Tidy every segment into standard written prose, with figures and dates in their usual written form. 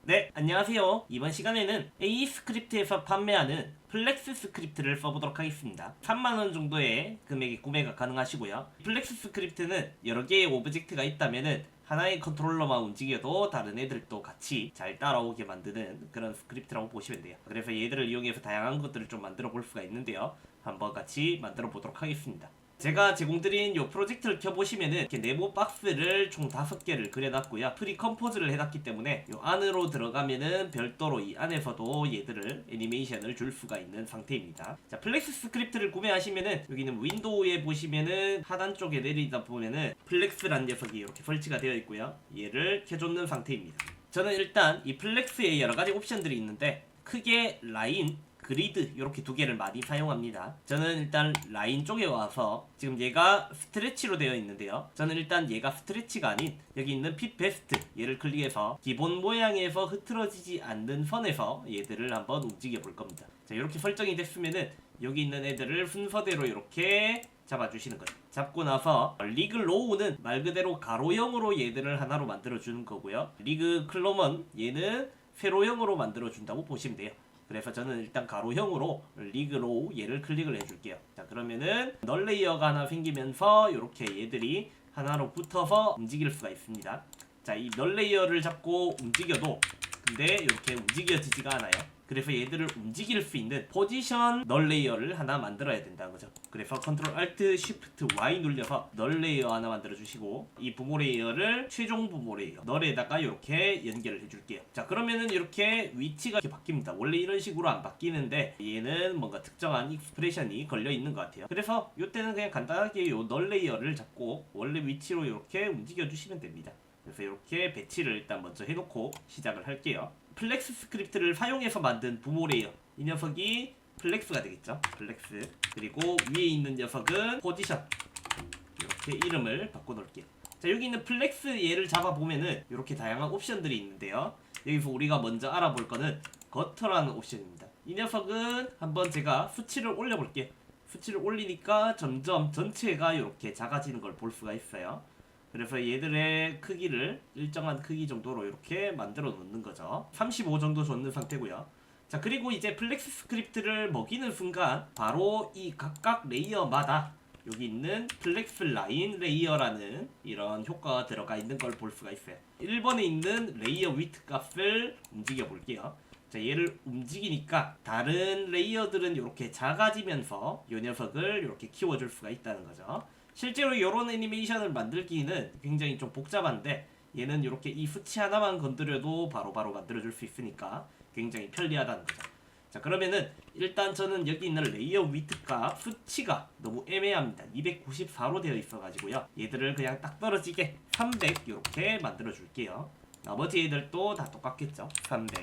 네, 안녕하세요. 이번 시간에는 A 스크립트에서 판매하는 플렉스 스크립트를 써보도록 하겠습니다. 3만원 정도의 금액의 구매가 가능하시고요. 플렉스 스크립트는 여러 개의 오브젝트가 있다면은 하나의 컨트롤러만 움직여도 다른 애들도 같이 잘 따라오게 만드는 그런 스크립트라고 보시면 돼요. 그래서 얘들을 이용해서 다양한 것들을 좀 만들어 볼 수가 있는데요. 한번 같이 만들어 보도록 하겠습니다. 제가 제공드린 이 프로젝트를 켜보시면은 이렇게 네모 박스를 총 5개를 그려놨고요. 프리 컴포즈를 해놨기 때문에 이 안으로 들어가면은 별도로 이 안에서도 얘들을 애니메이션을 줄 수가 있는 상태입니다. 자, 플렉스 스크립트를 구매하시면은 여기는 윈도우에 보시면은 하단 쪽에 내리다 보면은 플렉스라는 녀석이 이렇게 설치가 되어 있고요. 얘를 켜줬는 상태입니다. 저는 일단 이 플렉스에 여러가지 옵션들이 있는데 크게 라인, 그리드 이렇게 두 개를 많이 사용합니다. 저는 일단 라인 쪽에 와서 지금 얘가 스트레치로 되어 있는데요. 저는 일단 얘가 스트레치가 아닌 여기 있는 핏 베스트 얘를 클릭해서 기본 모양에서 흐트러지지 않는 선에서 얘들을 한번 움직여 볼 겁니다. 자, 이렇게 설정이 됐으면은 여기 있는 애들을 순서대로 이렇게 잡아주시는 거죠. 잡고 나서 리그 로우는 말 그대로 가로형으로 얘들을 하나로 만들어주는 거고요. 리그 클로먼 얘는 세로형으로 만들어준다고 보시면 돼요. 그래서 저는 일단 가로형으로 리그로 얘를 클릭을 해줄게요. 자, 그러면은 널 레이어가 하나 생기면서 이렇게 얘들이 하나로 붙어서 움직일 수가 있습니다. 자, 이 널 레이어를 잡고 움직여도 근데 이렇게 움직여지지가 않아요. 그래서 얘들을 움직일 수 있는 포지션 널 레이어를 하나 만들어야 된다는 거죠. 그래서 컨트롤 알트 쉬프트 Y 눌려서 널 레이어 하나 만들어 주시고 이 부모 레이어를 최종 부모 레이어 널에다가 이렇게 연결을 해줄게요. 자, 그러면은 이렇게 위치가 이렇게 바뀝니다. 원래 이런 식으로 안 바뀌는데 얘는 뭔가 특정한 익스프레션이 걸려 있는 것 같아요. 그래서 이때는 그냥 간단하게 이 널 레이어를 잡고 원래 위치로 이렇게 움직여 주시면 됩니다. 그래서 이렇게 배치를 일단 먼저 해놓고 시작을 할게요. 플렉스 스크립트를 사용해서 만든 부모 레이어 이 녀석이 플렉스가 되겠죠. 플렉스. 그리고 위에 있는 녀석은 포지션 이렇게 이름을 바꿔놓을게요. 자, 여기 있는 플렉스 얘를 잡아보면은 이렇게 다양한 옵션들이 있는데요. 여기서 우리가 먼저 알아볼 거는 거터라는 옵션입니다. 이 녀석은 한번 제가 수치를 올려볼게요. 수치를 올리니까 점점 전체가 이렇게 작아지는 걸 볼 수가 있어요. 그래서 얘들의 크기를 일정한 크기 정도로 이렇게 만들어 놓는 거죠. 35 정도 줬는 상태고요. 자, 그리고 이제 플렉스 스크립트를 먹이는 순간 바로 이 각각 레이어마다 여기 있는 플렉스 라인 레이어라는 이런 효과가 들어가 있는 걸 볼 수가 있어요. 1번에 있는 레이어 위트 값을 움직여 볼게요. 자, 얘를 움직이니까 다른 레이어들은 이렇게 작아지면서 이 녀석을 이렇게 키워줄 수가 있다는 거죠. 실제로 이런 애니메이션을 만들기는 굉장히 좀 복잡한데 얘는 이렇게 이 수치 하나만 건드려도 바로바로 만들어줄 수 있으니까 굉장히 편리하다는 거죠. 자, 그러면은 일단 저는 여기 있는 레이어 위트 값 수치가 너무 애매합니다. 294로 되어 있어가지고요. 얘들을 그냥 딱 떨어지게 300 이렇게 만들어 줄게요. 나머지 애들도 다 똑같겠죠. 300.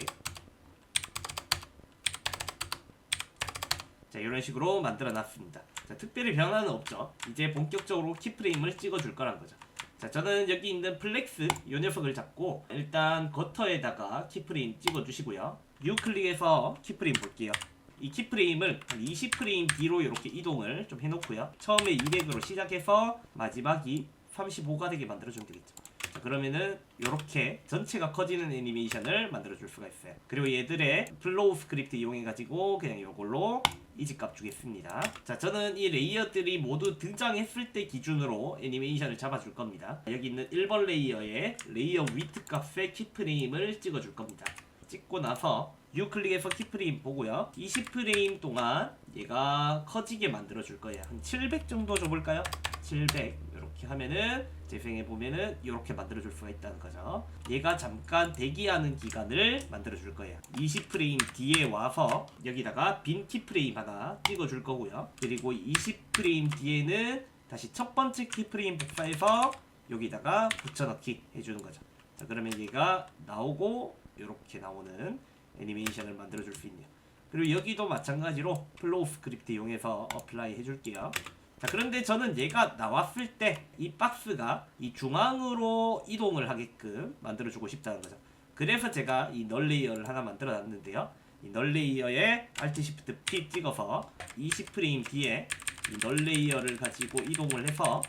자, 이런 식으로 만들어 놨습니다. 자, 특별히 변화는 없죠. 이제 본격적으로 키프레임을 찍어줄 거란 거죠. 자, 저는 여기 있는 플렉스 이 녀석을 잡고 일단 거터에다가 키프레임 찍어주시고요. 뉴 클릭해서 키프레임 볼게요. 이 키프레임을 한 20프레임 뒤로 이렇게 이동을 좀 해놓고요. 처음에 200으로 시작해서 마지막이 35가 되게 만들어주면 되겠죠. 자, 그러면은 이렇게 전체가 커지는 애니메이션을 만들어줄 수가 있어요. 그리고 얘들의 플로우 스크립트 이용해가지고 그냥 이걸로 이집값 주겠습니다. 자, 저는 이 레이어들이 모두 등장했을 때 기준으로 애니메이션을 잡아줄 겁니다. 여기 있는 1번 레이어에 레이어 위트 값의 키프레임을 찍어줄 겁니다. 찍고 나서 U 클릭해서 키프레임 보고요. 20프레임 동안 얘가 커지게 만들어줄 거예요. 한 700 정도 줘볼까요? 700 이렇게 하면은 재생해 보면은 이렇게 만들어줄 수가 있다는 거죠. 얘가 잠깐 대기하는 기간을 만들어줄 거예요. 20프레임 뒤에 와서 여기다가 빈 키프레임 하나 찍어줄 거고요. 그리고 20프레임 뒤에는 다시 첫 번째 키프레임 복사해서 여기다가 붙여넣기 해주는 거죠. 자, 그러면 얘가 나오고 이렇게 나오는 애니메이션을 만들어줄 수 있네요. 그리고 여기도 마찬가지로 플로우 스크립트 이용해서 어플라이 해줄게요. 자, 그런데 저는 얘가 나왔을 때 이 박스가 이 중앙으로 이동을 하게끔 만들어주고 싶다는 거죠. 그래서 제가 이 널 레이어를 하나 만들어 놨는데요. 이 널 레이어에 Alt Shift P 찍어서 20프레임 뒤에 이 널 레이어를 가지고 이동을 해서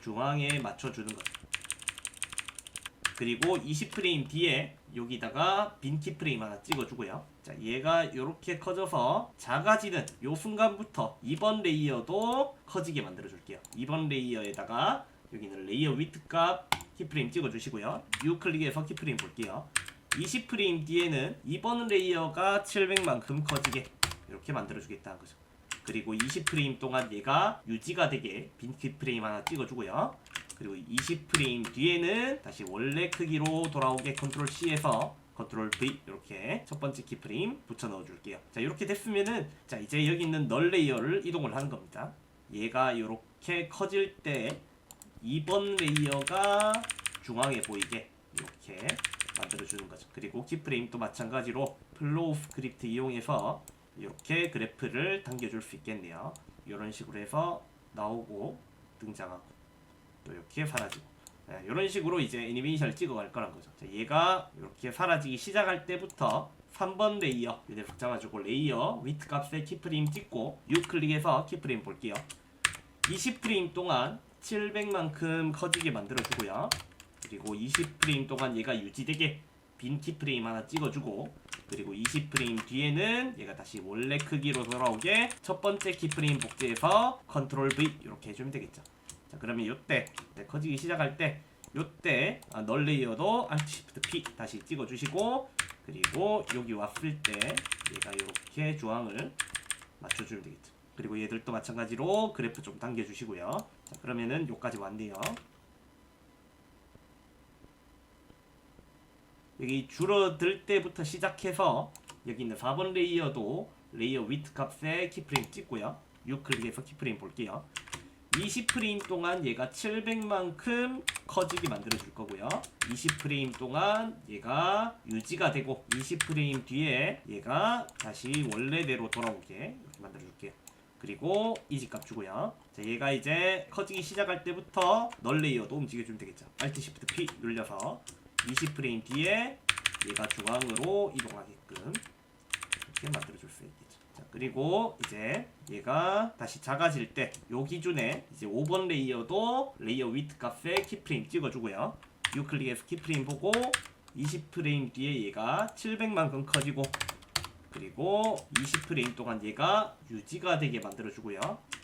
중앙에 맞춰주는 거죠. 그리고 20프레임 뒤에 여기다가 빈 키프레임 하나 찍어주고요. 자, 얘가 이렇게 커져서 작아지는 요 순간부터 이번 레이어도 커지게 만들어줄게요. 이번 레이어에다가 여기는 레이어 위트 값 키프레임 찍어주시고요. 우클릭해서 키프레임 볼게요. 20프레임 뒤에는 이번 레이어가 700만큼 커지게 이렇게 만들어주겠다는 거죠. 그리고 20프레임 동안 얘가 유지가 되게 빈 키프레임 하나 찍어주고요. 그리고 20프레임 뒤에는 다시 원래 크기로 돌아오게 컨트롤 C에서 컨트롤 V 이렇게 첫 번째 키프레임 붙여 넣어 줄게요. 자, 이렇게 됐으면은 자, 이제 여기 있는 널 레이어를 이동을 하는 겁니다. 얘가 이렇게 커질 때 2번 레이어가 중앙에 보이게 이렇게 만들어 주는 거죠. 그리고 키프레임 또 마찬가지로 플로우 스크립트 이용해서 이렇게 그래프를 당겨줄 수 있겠네요. 이런 식으로 해서 나오고 등장하고 또 이렇게 사라지고, 네, 이런 식으로 이제 애니메이션을 찍어갈 거란 거죠. 자, 얘가 이렇게 사라지기 시작할 때부터 3번 레이어 얘네 붙잡아주고 레이어 위트 값에 키프레임 찍고 우클릭해서 키프레임 볼게요. 20프레임 동안 700만큼 커지게 만들어주고요. 그리고 20프레임 동안 얘가 유지되게 빈 키프레임 하나 찍어주고, 그리고 20프레임 뒤에는 얘가 다시 원래 크기로 돌아오게 첫 번째 키프레임 복제해서 컨트롤 V 이렇게 해주면 되겠죠. 자, 그러면 요때 커지기 시작할 때 요때 널 레이어도 Alt Shift P 다시 찍어주시고, 그리고 여기 왔을 때 얘가 이렇게 중앙을 맞춰주면 되겠죠. 그리고 얘들도 마찬가지로 그래프 좀 당겨주시고요. 자, 그러면은 요까지 왔네요. 여기 줄어들 때부터 시작해서 여기 있는 4번 레이어도 레이어 위트 값에 키프레임 찍고요. 우클릭해서 키프레임 볼게요. 20프레임 동안 얘가 700만큼 커지게 만들어 줄 거고요. 20프레임 동안 얘가 유지가 되고 20프레임 뒤에 얘가 다시 원래대로 돌아오게 이렇게 만들어 줄게요. 그리고 이지 값 주고요. 자, 얘가 이제 커지기 시작할 때부터 널 레이어도 움직여주면 되겠죠. Alt Shift P 눌려서 20프레임 뒤에 얘가 중앙으로 이동하게끔 이렇게 만들어줄 수 있겠죠. 자, 그리고 이제 얘가 다시 작아질 때 요 기준에 이제 5번 레이어도 레이어 위트 값에 키프레임 찍어주고요. 우클릭해서 키프레임 보고 20프레임 뒤에 얘가 700만큼 커지고, 그리고 20프레임 동안 얘가 유지가 되게 만들어주고요.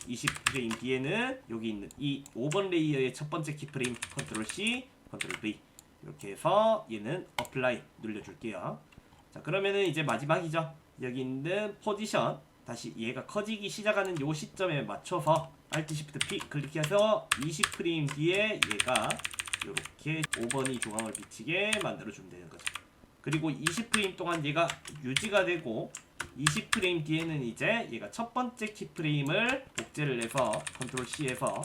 20프레임 뒤에는 여기 있는 이 5번 레이어의 첫 번째 키프레임 컨트롤 C, 컨트롤 V 이렇게 해서 얘는 어플라이 눌러줄게요. 자, 그러면은 이제 마지막이죠. 여기 있는 포지션 다시 얘가 커지기 시작하는 요 시점에 맞춰서 Alt Shift P 클릭해서 20프레임 뒤에 얘가 이렇게 5번이 중앙을 비치게 만들어주면 되는 거죠. 그리고 20프레임 동안 얘가 유지가 되고 20프레임 뒤에는 이제 얘가 첫 번째 키프레임을 복제를 해서 컨트롤 C에서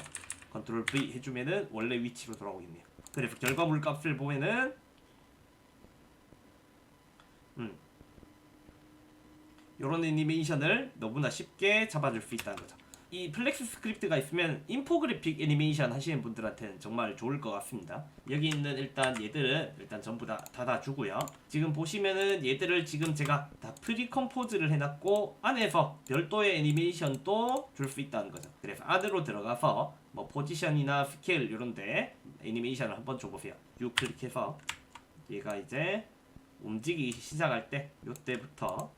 컨트롤 V 해주면은 원래 위치로 돌아오겠네요. 그래서 결과물 값을 보면은 요런 애니메이션을 너무나 쉽게 잡아줄 수 있다는 거죠. 이 플렉스 스크립트가 있으면 인포그래픽 애니메이션 하시는 분들한테는 정말 좋을 것 같습니다. 여기 있는 일단 얘들은 일단 전부 다 닫아주고요. 지금 보시면은 얘들을 지금 제가 다 프리컴포즈를 해놨고 안에서 별도의 애니메이션도 줄 수 있다는 거죠. 그래서 안으로 들어가서 뭐 포지션이나 스케일 이런데 애니메이션을 한번 줘보세요. 우클릭해서 얘가 이제 움직이기 시작할 때 요때부터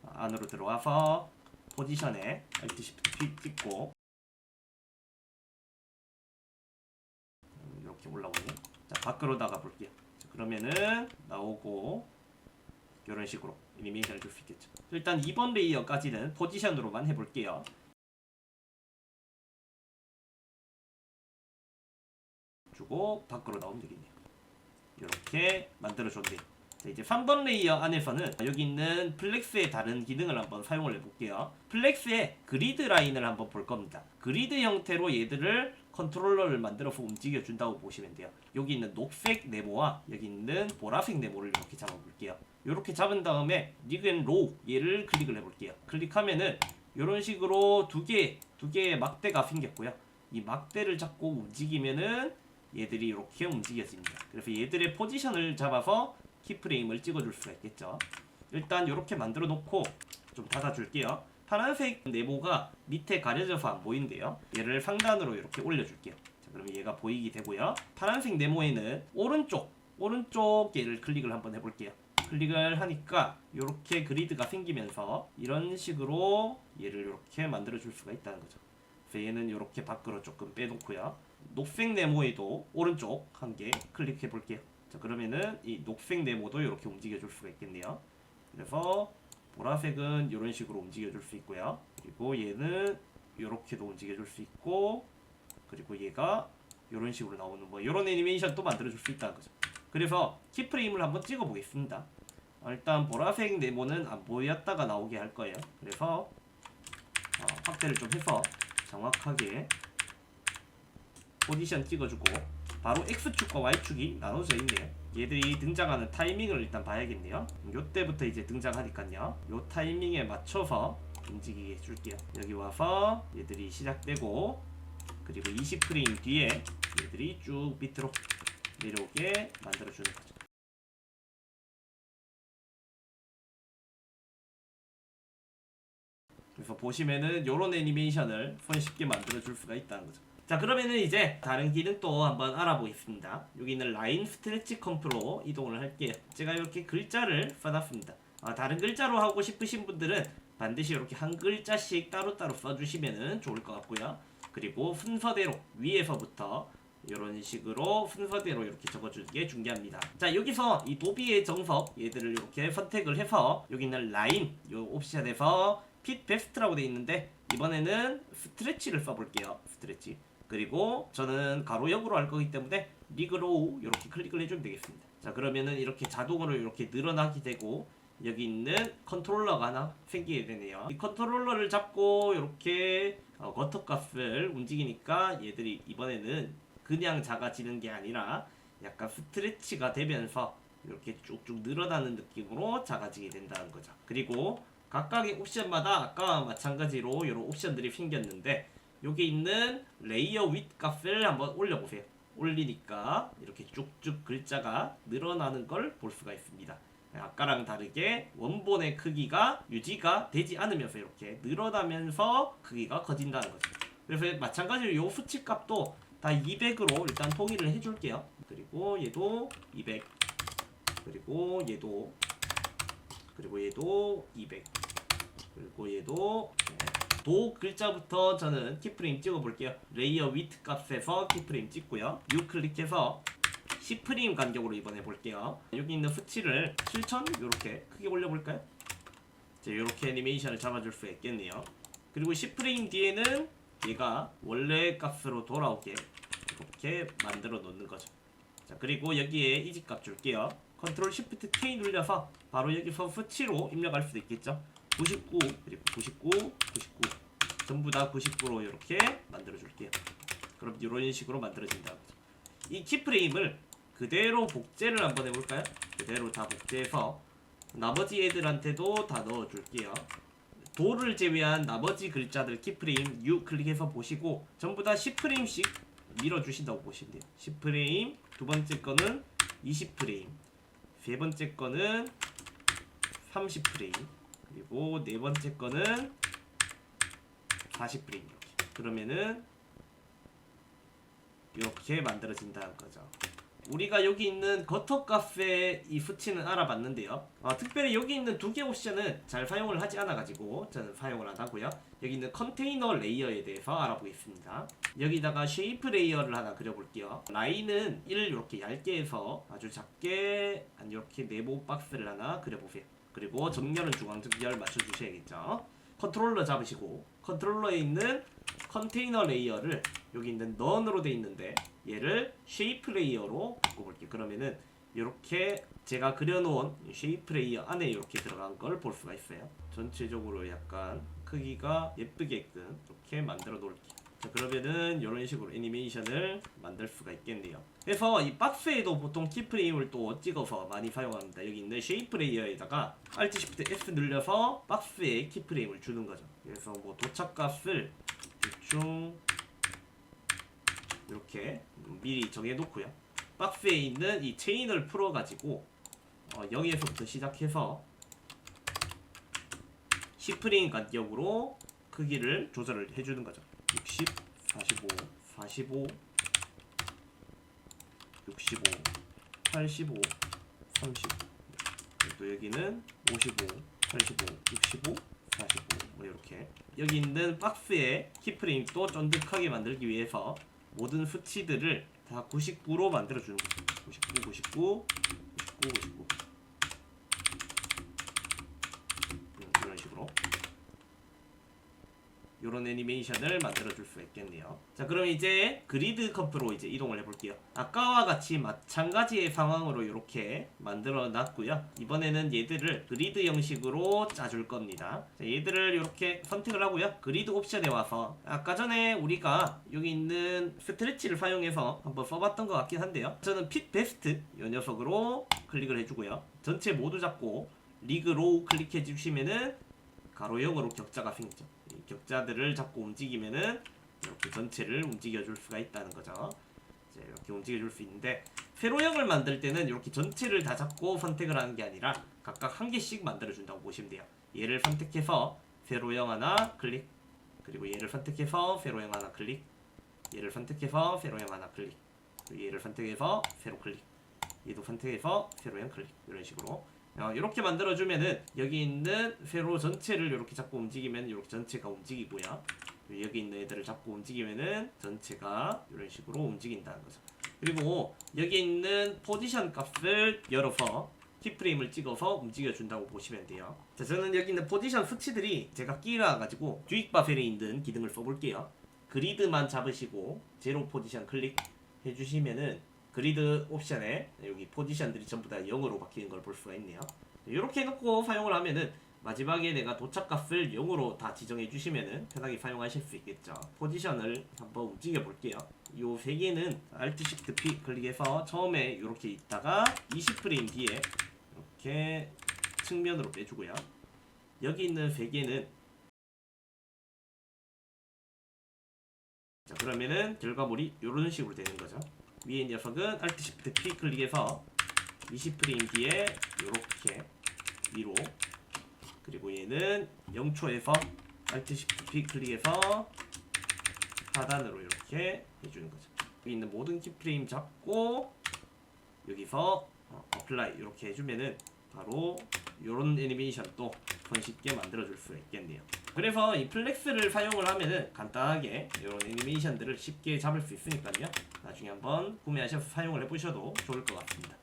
안으로 들어와서 포지션에 Alt Shift P 찍고 이렇게 올라오네. 자, 밖으로 나가 볼게요. 자, 그러면은 나오고 이런 식으로 애니메이션을 줄 수 있겠죠. 일단 2번 레이어까지는 포지션으로만 해볼게요. 주고 밖으로 나오면 되겠네요. 이렇게 만들어줬네요. 자, 이제 3번 레이어 안에서는 여기 있는 플렉스의 다른 기능을 한번 사용을 해볼게요. 플렉스의 그리드 라인을 한번 볼 겁니다. 그리드 형태로 얘들을 컨트롤러를 만들어서 움직여준다고 보시면 돼요. 여기 있는 녹색 네모와 여기 있는 보라색 네모를 이렇게 잡아볼게요. 이렇게 잡은 다음에 리그 앤 로우 얘를 클릭을 해볼게요. 클릭하면은 이런 식으로 두 개의 막대가 생겼고요. 이 막대를 잡고 움직이면은 얘들이 이렇게 움직여집니다. 그래서 얘들의 포지션을 잡아서 키프레임을 찍어줄 수가 있겠죠. 일단 이렇게 만들어 놓고 좀 닫아줄게요. 파란색 네모가 밑에 가려져서 안 보이는데요. 얘를 상단으로 이렇게 올려줄게요. 자, 그러면 얘가 보이게 되고요. 파란색 네모에는 오른쪽 오른쪽 얘를 클릭을 한번 해볼게요. 클릭을 하니까 이렇게 그리드가 생기면서 이런 식으로 얘를 이렇게 만들어 줄 수가 있다는 거죠. 그래서 얘는 이렇게 밖으로 조금 빼놓고요. 녹색 네모에도 오른쪽 한 개 클릭해 볼게요. 자, 그러면은 이 녹색 네모도 이렇게 움직여 줄 수가 있겠네요. 그래서 보라색은 이런 식으로 움직여 줄 수 있고요. 그리고 얘는 이렇게도 움직여 줄 수 있고, 그리고 얘가 이런 식으로 나오는 뭐 이런 애니메이션도 만들어 줄 수 있다는 거죠. 그래서 키프레임을 한번 찍어 보겠습니다. 일단 보라색 네모는 안 보였다가 나오게 할 거예요. 그래서 확대를 좀 해서 정확하게 포지션 찍어주고, 바로 X축과 Y축이 나눠져 있네요. 얘들이 등장하는 타이밍을 일단 봐야겠네요. 요때부터 이제 등장하니까요. 요 타이밍에 맞춰서 움직이게 해줄게요. 여기 와서 얘들이 시작되고, 그리고 20프레임 뒤에 얘들이 쭉 밑으로 내려오게 만들어주는 거죠. 그래서 보시면은 요런 애니메이션을 손쉽게 만들어줄 수가 있다는 거죠. 자, 그러면은 이제 다른 기능 또 한번 알아보겠습니다. 여기 있는 라인 스트레치 컨트롤로 이동을 할게요. 제가 이렇게 글자를 써놨습니다. 다른 글자로 하고 싶으신 분들은 반드시 이렇게 한 글자씩 따로따로 써주시면 좋을 것 같고요. 그리고 순서대로 위에서부터 이런 식으로 순서대로 이렇게 적어주는 게 중요합니다. 자, 여기서 이 도비의 정석 얘들을 이렇게 선택을 해서 여기 있는 라인 요 옵션에서 핏 베스트라고 되어 있는데, 이번에는 스트레치를 써볼게요. 스트레치. 그리고 저는 가로역으로 할 거기 때문에 리그로우 이렇게 클릭을 해주면 되겠습니다. 자, 그러면은 이렇게 자동으로 이렇게 늘어나게 되고, 여기 있는 컨트롤러가 하나 생기게 되네요. 이 컨트롤러를 잡고 이렇게 거터 값을 움직이니까 얘들이 이번에는 그냥 작아지는 게 아니라 약간 스트레치가 되면서 이렇게 쭉쭉 늘어나는 느낌으로 작아지게 된다는 거죠. 그리고 각각의 옵션마다 아까와 마찬가지로 이런 옵션들이 생겼는데, 여기 있는 레이어 윗 값을 한번 올려보세요. 올리니까 이렇게 쭉쭉 글자가 늘어나는 걸 볼 수가 있습니다. 아까랑 다르게 원본의 크기가 유지가 되지 않으면서 이렇게 늘어나면서 크기가 커진다는 거죠. 그래서 마찬가지로 이 수치 값도 다 200으로 일단 통일을 해줄게요. 그리고 얘도 200, 그리고 얘도 200, 그리고 얘도 도 글자부터 저는 키프레임 찍어볼게요. 레이어 위트 값에서 키프레임 찍고요. U 클릭해서 10프레임 간격으로 이번에 볼게요. 여기 있는 수치를 7000 이렇게 크게 올려볼까요? 이렇게 애니메이션을 잡아줄 수 있겠네요. 그리고 10프레임 뒤에는 얘가 원래 값으로 돌아오게 이렇게 만들어 놓는 거죠. 자, 그리고 여기에 이집값 줄게요. 컨트롤 시프트 K 눌려서 바로 여기서 수치로 입력할 수도 있겠죠. 99, 그리고 99, 99 전부 다 99로 이렇게 만들어 줄게요. 그럼 이런 식으로 만들어진다. 이 키프레임을 그대로 복제를 한번 해볼까요? 그대로 다 복제해서 나머지 애들한테도 다 넣어줄게요. 도를 제외한 나머지 글자들 키프레임 U 클릭해서 보시고 전부 다 10프레임씩 밀어주신다고 보시면 돼요. 10프레임, 두 번째 거는 20프레임, 세 번째 거는 30프레임, 그리고 네 번째 거는 40프레임 이렇게. 그러면은 이렇게 만들어진다는 거죠. 우리가 여기 있는 거터 값의 이 수치는 알아봤는데요. 특별히 여기 있는 두 개 옵션은 잘 사용을 하지 않아가지고 저는 사용을 안 하고요. 여기 있는 컨테이너 레이어에 대해서 알아보겠습니다. 여기다가 쉐이프 레이어를 하나 그려볼게요. 라인은 1 이렇게 얇게 해서 아주 작게 한 이렇게 네모 박스를 하나 그려보세요. 그리고 정렬은 중앙 정렬 맞춰주셔야겠죠. 컨트롤러 잡으시고 컨트롤러에 있는 컨테이너 레이어를 여기 있는 넌으로 돼 있는데 얘를 쉐이프 레이어로 바꿔볼게요. 그러면은 이렇게 제가 그려놓은 쉐이프 레이어 안에 이렇게 들어간 걸 볼 수가 있어요. 전체적으로 약간 크기가 예쁘게끔 이렇게 만들어 놓을게요. 자, 그러면은 이런 식으로 애니메이션을 만들 수가 있겠네요. 그래서 이 박스에도 보통 키프레임을 또 찍어서 많이 사용합니다. 여기 있는 쉐이프 레이어에다가 Alt Shift S 눌려서 박스에 키프레임을 주는 거죠. 그래서 뭐 도착값을 대충 이렇게 미리 정해놓고요. 박스에 있는 이 체인을 풀어가지고 0에서부터 시작해서 10프레임 간격으로 크기를 조절을 해주는 거죠. 60, 45, 45, 65, 85, 30. 또 여기는 55, 85, 65, 45. 뭐 이렇게. 여기 있는 박스에 키프레임도 쫀득하게 만들기 위해서 모든 수치들을 다 99로 만들어주는 거죠. 99, 99, 99, 99. 이런 식으로. 이런 애니메이션을 만들어줄 수 있겠네요. 자, 그럼 이제 그리드 컵으로 이제 이동을 해볼게요. 아까와 같이 마찬가지의 상황으로 이렇게 만들어 놨고요. 이번에는 얘들을 그리드 형식으로 짜줄 겁니다. 자, 얘들을 이렇게 선택을 하고요. 그리드 옵션에 와서 아까 전에 우리가 여기 있는 스트레치를 사용해서 한번 써봤던 것 같긴 한데요. 저는 핏 베스트 이 녀석으로 클릭을 해주고요. 전체 모두 잡고 리그 로우 클릭해 주시면은 가로 0으로 격자가 생기죠. 이 격자들을 잡고 움직이면은 이렇게 전체를 움직여줄 수가 있다는 거죠. 이렇게 움직여줄 수 있는데 세로형을 만들 때는 이렇게 전체를 다 잡고 선택을 하는 게 아니라 각각 한 개씩 만들어준다고 보시면 돼요. 얘를 선택해서 세로형 하나 클릭, 그리고 얘를 선택해서 세로형 하나 클릭, 얘를 선택해서 세로형 하나 클릭, 그리고 얘를 선택해서 세로 클릭, 얘도 선택해서 세로형 클릭, 이런 식으로 이렇게 만들어주면은 여기 있는 세로 전체를 이렇게 잡고 움직이면 이렇게 전체가 움직이고요. 여기 있는 애들을 잡고 움직이면은 전체가 이런 식으로 움직인다는 거죠. 그리고 여기 있는 포지션 값을 열어서 키프레임을 찍어서 움직여준다고 보시면 돼요. 자, 저는 여기 있는 포지션 수치들이 제가 끼워가지고 주익 바벨에 있는 기능을 써볼게요. 그리드만 잡으시고 제로 포지션 클릭 해주시면은 그리드 옵션에 여기 포지션들이 전부 다 0으로 바뀌는 걸 볼 수가 있네요. 이렇게 해놓고 사용을 하면은 마지막에 내가 도착값을 0으로 다 지정해 주시면은 편하게 사용하실 수 있겠죠. 포지션을 한번 움직여 볼게요. 요 세 개는 Alt Shift P 클릭해서 처음에 이렇게 있다가 20프레임 뒤에 이렇게 측면으로 빼주고요. 여기 있는 세 개는 자, 그러면은 결과물이 이런 식으로 되는 거죠. 위에 녀석은 Alt Shift P 클릭해서 20프레임 뒤에 이렇게 위로, 그리고 얘는 0초에서 Alt Shift P 클릭해서 하단으로 이렇게 해주는 거죠. 여기 있는 모든 키프레임 잡고 여기서 어플라이 이렇게 해주면은 바로 이런 애니메이션도 손쉽게 만들어줄 수 있겠네요. 그래서 이 플렉스를 사용을 하면은 간단하게 이런 애니메이션들을 쉽게 잡을 수 있으니까요. 나중에 한번 구매하셔서 사용을 해보셔도 좋을 것 같습니다.